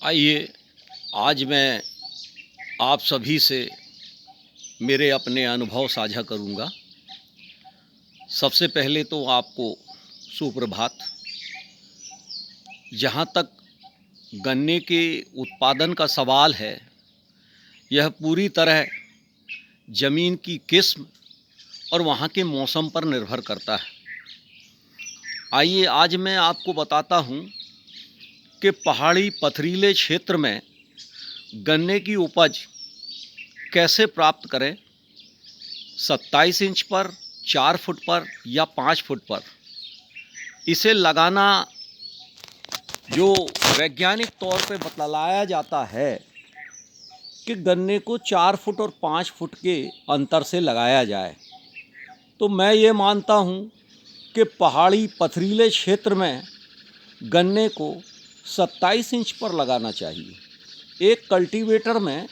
आइए, आज मैं आप सभी से मेरे अपने अनुभव साझा करूंगा। सबसे पहले तो आपको सुप्रभात। जहाँ तक गन्ने के उत्पादन का सवाल है, यह पूरी तरह ज़मीन की किस्म और वहाँ के मौसम पर निर्भर करता है। आइए, आज मैं आपको बताता हूँ कि पहाड़ी पथरीले क्षेत्र में गन्ने की उपज कैसे प्राप्त करें। 27 इंच पर, 4 फुट पर या 5 फुट पर इसे लगाना जो वैज्ञानिक तौर पे बतलाया जाता है कि गन्ने को 4 फुट और 5 फुट के अंतर से लगाया जाए। तो मैं ये मानता हूँ कि पहाड़ी पथरीले क्षेत्र में गन्ने को 27 इंच पर लगाना चाहिए। एक कल्टीवेटर में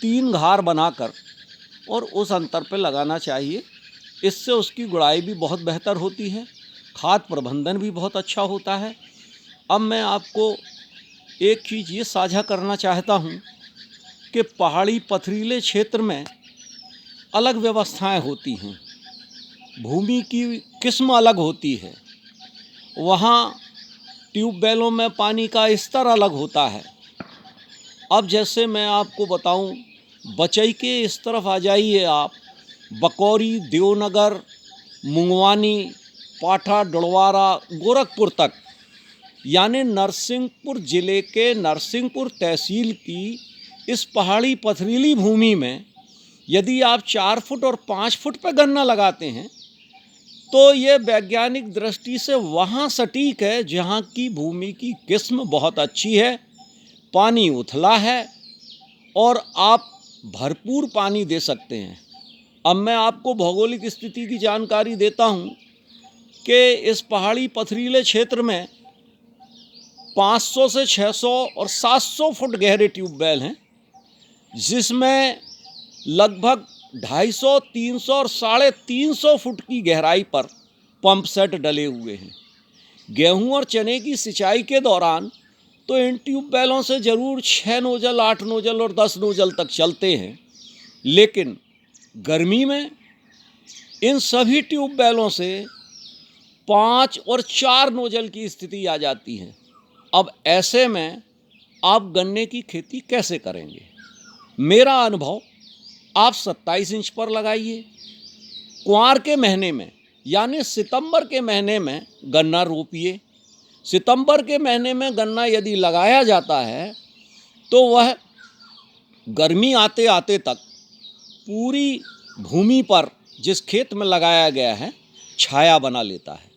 3 घार बनाकर और उस अंतर पर लगाना चाहिए। इससे उसकी गुड़ाई भी बहुत बेहतर होती है, खाद प्रबंधन भी बहुत अच्छा होता है। अब मैं आपको एक चीज़ ये साझा करना चाहता हूँ कि पहाड़ी पथरीले क्षेत्र में अलग व्यवस्थाएं होती हैं, भूमि की किस्म अलग होती है, वहाँ ट्यूबवेलों में पानी का स्तर अलग होता है। अब जैसे मैं आपको बताऊं, बचई के इस तरफ आ जाइए आप, बकौरी, देवनगर, मुंगवानी, पाठा, डुड़वारा, गोरखपुर तक, यानी नरसिंहपुर ज़िले के नरसिंहपुर तहसील की इस पहाड़ी पथरीली भूमि में यदि आप 4 फुट और 5 फुट पर गन्ना लगाते हैं तो ये वैज्ञानिक दृष्टि से वहाँ सटीक है जहाँ की भूमि की किस्म बहुत अच्छी है, पानी उथला है और आप भरपूर पानी दे सकते हैं। अब मैं आपको भौगोलिक स्थिति की जानकारी देता हूँ कि इस पहाड़ी पथरीले क्षेत्र में 500 से 600 और 700 फुट गहरे ट्यूबवेल हैं, जिसमें लगभग 250, 300 और 350 फुट की गहराई पर पंप सेट डले हुए हैं। गेहूं और चने की सिंचाई के दौरान तो इन ट्यूबवेलों से ज़रूर 6 नोजल, 8 नोजल और 10 नोजल तक चलते हैं, लेकिन गर्मी में इन सभी ट्यूबवेलों से 5 और 4 नोजल की स्थिति आ जाती है। अब ऐसे में आप गन्ने की खेती कैसे करेंगे? मेरा अनुभव, आप 27 इंच पर लगाइए। कुंवार के महीने में यानी सितंबर के महीने में गन्ना रोपिए। सितंबर के महीने में गन्ना यदि लगाया जाता है तो वह गर्मी आते आते तक पूरी भूमि पर जिस खेत में लगाया गया है छाया बना लेता है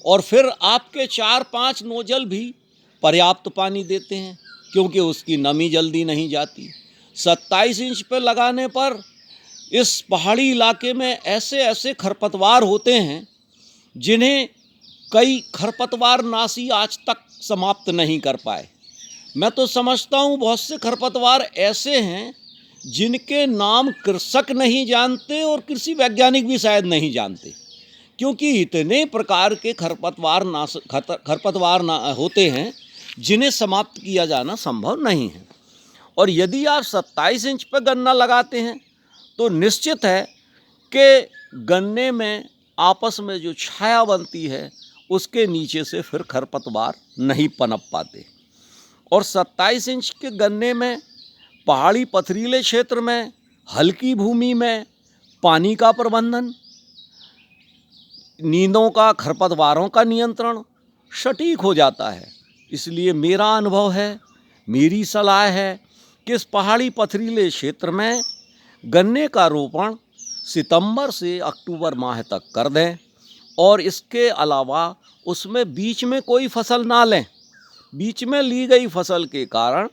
और फिर आपके 4-5 नोजल भी पर्याप्त पानी देते हैं, क्योंकि उसकी नमी जल्दी नहीं जाती। 27 इंच पर लगाने पर इस पहाड़ी इलाके में ऐसे ऐसे खरपतवार होते हैं जिन्हें कई खरपतवार नाशी आज तक समाप्त नहीं कर पाए। मैं तो समझता हूँ बहुत से खरपतवार ऐसे हैं जिनके नाम कृषक नहीं जानते और कृषि वैज्ञानिक भी शायद नहीं जानते, क्योंकि इतने प्रकार के खरपतवार होते हैं जिन्हें समाप्त किया जाना संभव नहीं है। और यदि आप 27 इंच पर गन्ना लगाते हैं तो निश्चित है कि गन्ने में आपस में जो छाया बनती है उसके नीचे से फिर खरपतवार नहीं पनप पाते। और 27 इंच के गन्ने में पहाड़ी पथरीले क्षेत्र में हल्की भूमि में पानी का प्रबंधन, नींदों का, खरपतवारों का नियंत्रण सटीक हो जाता है। इसलिए मेरा अनुभव है, मेरी सलाह है कि इस पहाड़ी पथरीले क्षेत्र में गन्ने का रोपण सितंबर से अक्टूबर माह तक कर दें और इसके अलावा उसमें बीच में कोई फसल ना लें। बीच में ली गई फसल के कारण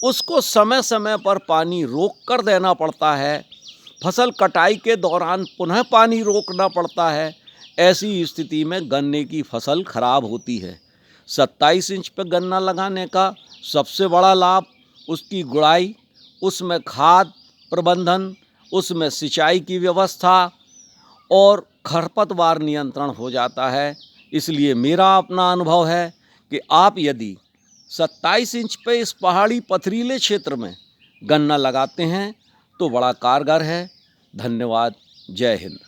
उसको समय समय पर पानी रोक कर देना पड़ता है, फसल कटाई के दौरान पुनः पानी रोकना पड़ता है। ऐसी स्थिति में गन्ने की फसल खराब होती है। 27 इंच पर गन्ना लगाने का सबसे बड़ा लाभ उसकी गुड़ाई, उसमें खाद प्रबंधन, उसमें सिंचाई की व्यवस्था और खरपतवार नियंत्रण हो जाता है। इसलिए मेरा अपना अनुभव है कि आप यदि 27 इंच पे इस पहाड़ी पथरीले क्षेत्र में गन्ना लगाते हैं तो बड़ा कारगर है। धन्यवाद। जय हिंद।